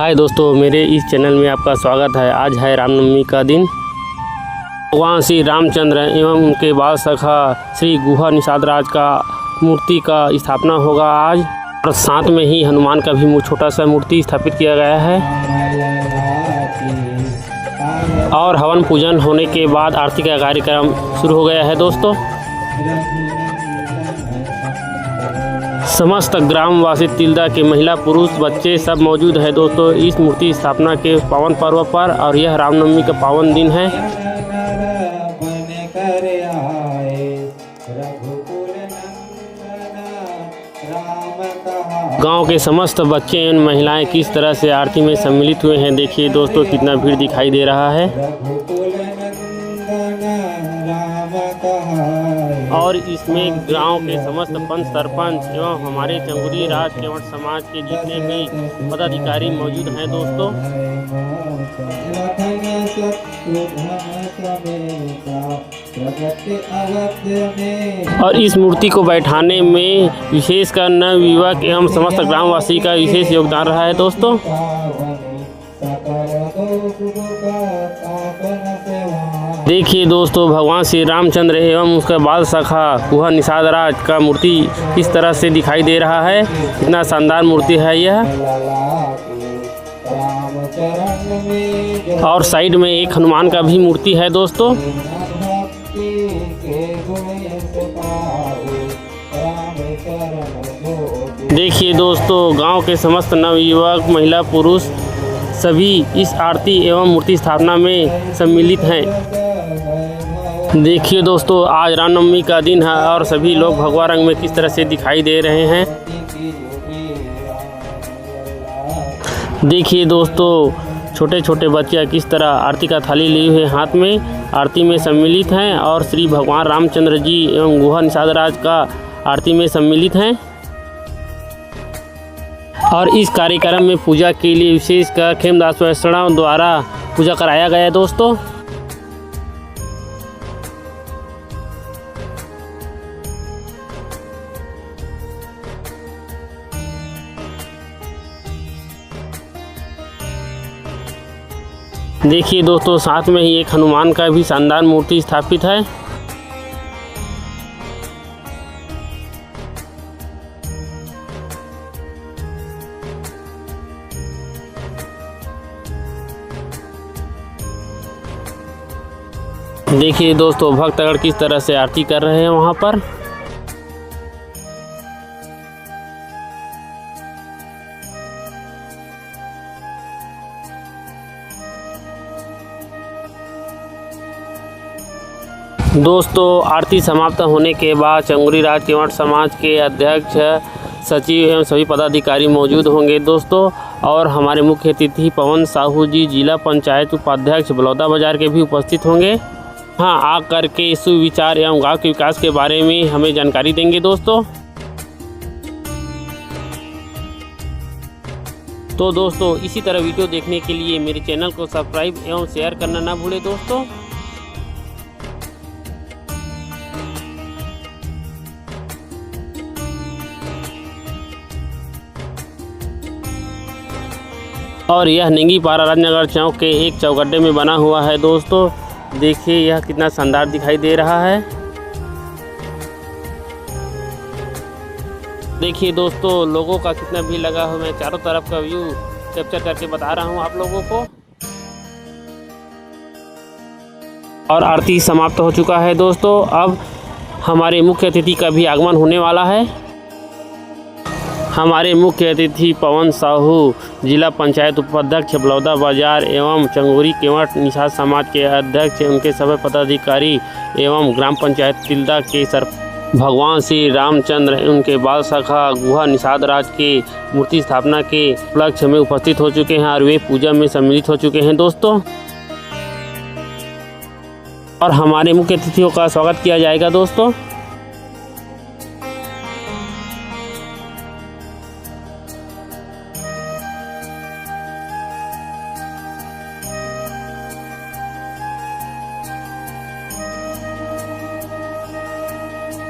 हाय दोस्तों, मेरे इस चैनल में आपका स्वागत है। आज है रामनवमी का दिन। भगवान श्री रामचंद्र एवं उनके बाल सखा श्री गुहा निषाद राज का मूर्ति का स्थापना होगा आज, और साथ में ही हनुमान का भी छोटा सा मूर्ति स्थापित किया गया है। और हवन पूजन होने के बाद आरती का कार्यक्रम शुरू हो गया है दोस्तों। समस्त ग्रामवासी तिल्दा के महिला पुरुष बच्चे सब मौजूद है दोस्तों इस मूर्ति स्थापना के पावन पर्व पर, और यह रामनवमी का पावन दिन है। गांव के समस्त बच्चे एवं महिलाएं किस तरह से आरती में सम्मिलित हुए हैं, देखिए दोस्तों कितना भीड़ दिखाई दे रहा है। और इसमें गांव के समस्त पंच सरपंच एवं हमारे चंगुरी राज केवट समाज के जितने भी पदाधिकारी मौजूद हैं दोस्तों। और इस मूर्ति को बैठाने में विशेषकर नवयुवक एवं समस्त ग्रामवासी का विशेष योगदान रहा है दोस्तों। देखिए दोस्तों, भगवान श्री रामचंद्र एवं उसका बाल सखा गुहा निषाद राज का मूर्ति किस तरह से दिखाई दे रहा है। कितना शानदार मूर्ति है यह। और साइड में एक हनुमान का भी मूर्ति है दोस्तों। देखिए दोस्तों, गांव के समस्त नवयुवक महिला पुरुष सभी इस आरती एवं मूर्ति स्थापना में सम्मिलित हैं। देखिए दोस्तों, आज रामनवमी का दिन है और सभी लोग भगवा रंग में किस तरह से दिखाई दे रहे हैं। देखिए दोस्तों, छोटे छोटे बच्चे किस तरह आरती का थाली लिए हुए हाथ में आरती में सम्मिलित हैं, और श्री भगवान रामचंद्र जी एवं गुहा निषाद राज का आरती में सम्मिलित हैं। और इस कार्यक्रम में पूजा के लिए विशेषकर खेमदास वैष्णव द्वारा पूजा कराया गया है दोस्तों। देखिए दोस्तों, साथ में ही एक हनुमान का भी शानदार मूर्ति स्थापित है। देखिए दोस्तों, भक्तगण किस तरह से आरती कर रहे हैं वहाँ पर। दोस्तों, आरती समाप्त होने के बाद चंगुरी राज केवट समाज के अध्यक्ष, सचिव एवं सभी पदाधिकारी मौजूद होंगे दोस्तों। और हमारे मुख्य अतिथि पवन साहू जी जिला पंचायत उपाध्यक्ष बलौदा बाजार के भी उपस्थित होंगे। हाँ, आकर के सुविचार एवं गांव के विकास के बारे में हमें जानकारी देंगे दोस्तों। तो दोस्तों, इसी तरह वीडियो देखने के लिए मेरे चैनल को सब्सक्राइब एवं शेयर करना ना भूलें दोस्तों। और यह नेंगीपारा राजनगर चौक के एक चौगड्ढे में बना हुआ है दोस्तों। देखिए यह कितना शानदार दिखाई दे रहा है। देखिए दोस्तों, लोगों का कितना भीड़ लगा हुआ है। मैं चारों तरफ का व्यू कैप्चर करके बता रहा हूँ आप लोगों को। और आरती समाप्त हो चुका है दोस्तों। अब हमारे मुख्य अतिथि का भी आगमन होने वाला है। हमारे मुख्य अतिथि पवन साहू जिला पंचायत उपाध्यक्ष बलौदा बाजार एवं चंगुरी केवट निषाद समाज के अध्यक्ष, उनके सभी पदाधिकारी एवं ग्राम पंचायत तिल्दा के भगवान श्री रामचंद्र उनके बाल सखा गुहा निषाद राज के मूर्ति स्थापना के उपलक्ष्य में उपस्थित हो चुके हैं, और वे पूजा में सम्मिलित हो चुके हैं दोस्तों। और हमारे मुख्य अतिथियों का स्वागत किया जाएगा दोस्तों।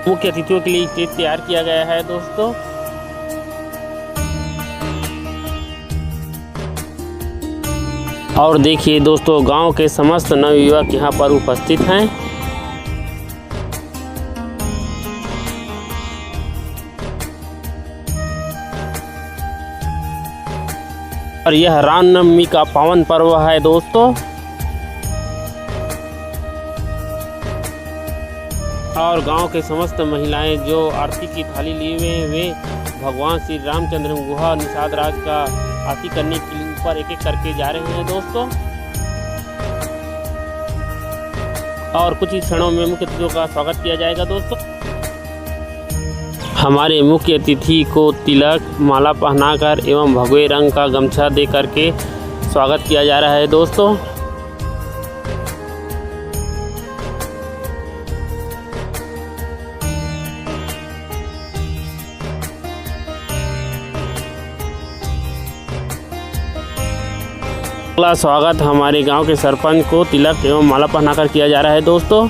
मुख्य अतिथियों के लिए स्टेज तैयार किया गया है दोस्तों। और देखिए दोस्तों, गांव के समस्त नवयुवक यहां पर उपस्थित हैं। और यह रामनवमी का पावन पर्व है दोस्तों। और गांव के समस्त महिलाएं जो आरती की थाली लिए हुए हैं, वे भगवान श्री रामचंद्र गुहा निषाद राज का आरती करने के लिए ऊपर एक एक करके जा रहे हैं दोस्तों। और कुछ ही क्षणों में मुख्य अतिथियों का स्वागत किया जाएगा दोस्तों। हमारे मुख्य अतिथि को तिलक माला पहनाकर एवं भगवे रंग का गमछा दे करके स्वागत किया जा रहा है दोस्तों। अगला स्वागत हमारे गांव के सरपंच को तिलक एवं माला पहनाकर किया जा रहा है दोस्तों।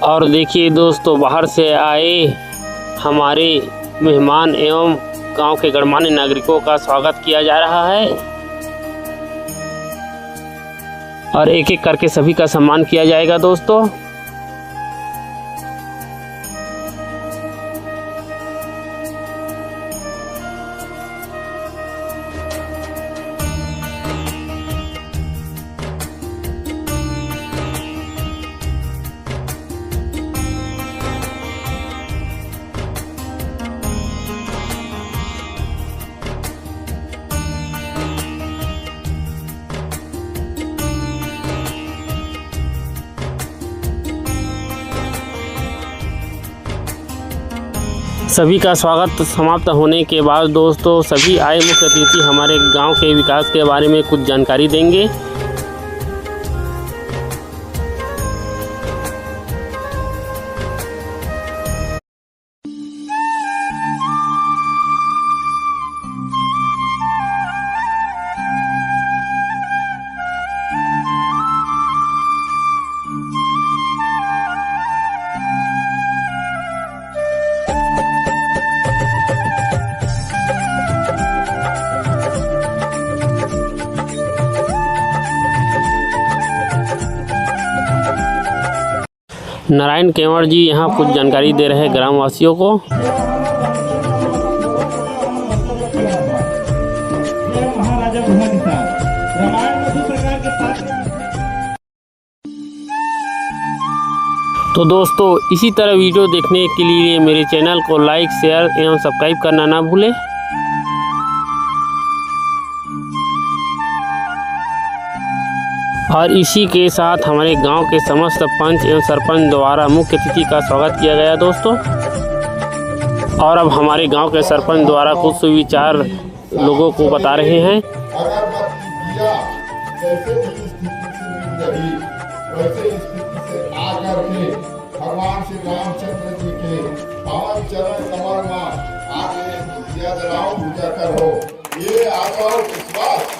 और देखिए दोस्तों, बाहर से आए हमारे मेहमान एवं गांव के गणमान्य नागरिकों का स्वागत किया जा रहा है और एक एक करके सभी का सम्मान किया जाएगा दोस्तों। सभी का स्वागत समाप्त होने के बाद दोस्तों, सभी आए मुख्य अतिथि हमारे गांव के विकास के बारे में कुछ जानकारी देंगे। नारायण केवड़ जी यहाँ कुछ जानकारी दे रहे हैं ग्रामवासियों को। तो दोस्तों, इसी तरह वीडियो देखने के लिए मेरे चैनल को लाइक, शेयर एवं सब्सक्राइब करना ना भूलें। और इसी के साथ हमारे गांव के समस्त पंच एवं सरपंच द्वारा मुख्य अतिथि का स्वागत किया गया दोस्तों। और अब हमारे गांव के सरपंच द्वारा कुछ सुविचार लोगों को बता रहे हैं। भगवान श्री रामचंद्र जी के पावन चरण कमल में आगे दिया जलाओ, पूजा करो। ये आपका विश्वास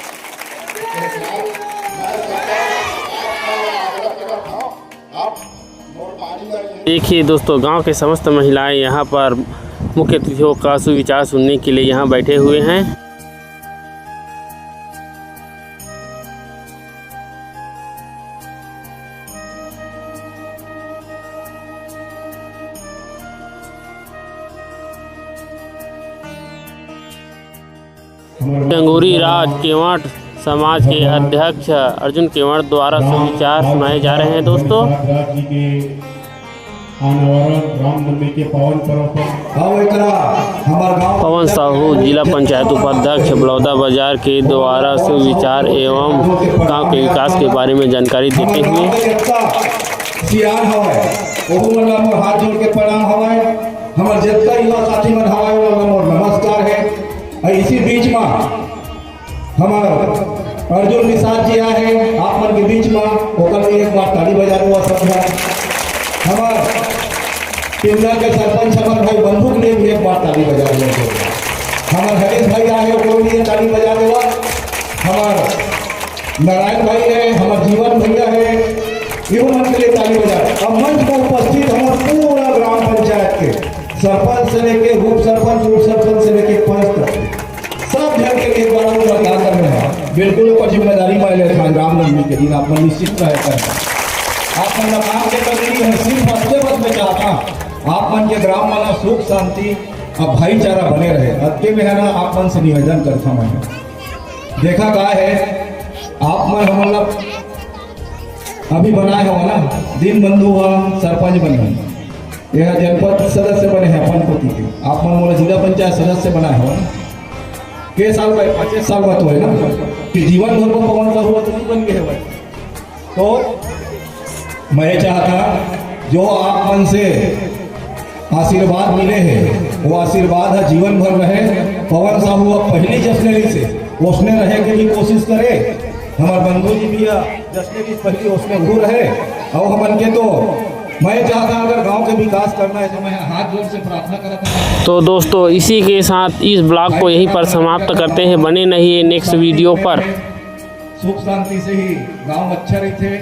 देखिए दोस्तों, गांव के समस्त महिलाएं यहां पर मुख्य अतिथियों का सुविचार सुनने के लिए यहां बैठे हुए हैं। चंगोरी राज केवट समाज के अध्यक्ष अर्जुन केवट द्वारा सुविचार सुनाए जा रहे हैं दोस्तों। पवन साहू जिला पंचायत उपाध्यक्ष बलौदा बाजार के द्वारा सुविचार एवं गांव के विकास के बारे में जानकारी देते हुए हाथ जोड़ के प्रणाम हवाए, हमारे जितना युवा साथी मन हवाए नमस्कार है। इसी बीच में हमारे अर्जुन निषाद जी आए हैं आप मन के बीच में, ओकर एक बार ताली बजा दो सब है। हमारे टिंडा के सरपंच हमारे भाई बंधुक ने भी एक बार ताली बजा दो। हमारे हरीश भाई आए वो लिए ताली बजा देवा। हमार नारायण भाई है, हमारे जीवन भैया है, इहो मन के लिए ताली बजाए। अब मंच पर उपस्थित हमारे पूरा ग्राम पंचायत के सरपंच से लेके उप सरपंच, उप सरपंच से लेके पंच तक सब जन के लिए बार बता कर रहे हैं। बिल्कुल ऊपर जिम्मेदारी में ले था रामनवमी के दिन आप निश्चित रहते हैं। आप मन काम के करनी है सिर्फ अच्छे बस में चाहता आप मन के ग्राम में सुख शांति और भाईचारा बने रहे। अत्य में है ना आप मन से निवेदन करता मैं देखा का है आप मन हम लोग अभी बनाए हो ना दिन बंधु हुआ सरपंच बने यह जनपद सदस्य बने हैं अपन पोती के। आप मन मोला जिला पंचायत सदस्य बनाए हो ना के साल में 5 साल में तो है ना कि जीवन भर को पवन का हुआ तो नहीं बन गए भाई। तो मैं चाहता जो आप मन से आशीर्वाद मिले हैं वो आशीर्वाद है जीवन भर रहे। पवन साहू अब पहली जश्नरी से उसने रहे के भी कोशिश करे। हमारे बंधु जी भी जश्नरी पहली उसने वो रहे और हमन के तो मैं चाहता अगर गांव के विकास करना है तो मैं हाथ जोड़ से प्रार्थना करता। तो दोस्तों इसी के साथ इस ब्लॉग को यहीं पर समाप्त करते हैं। बने रहिए नेक्स्ट वीडियो पर। सुख शांति से ही गांव अच्छा रहते।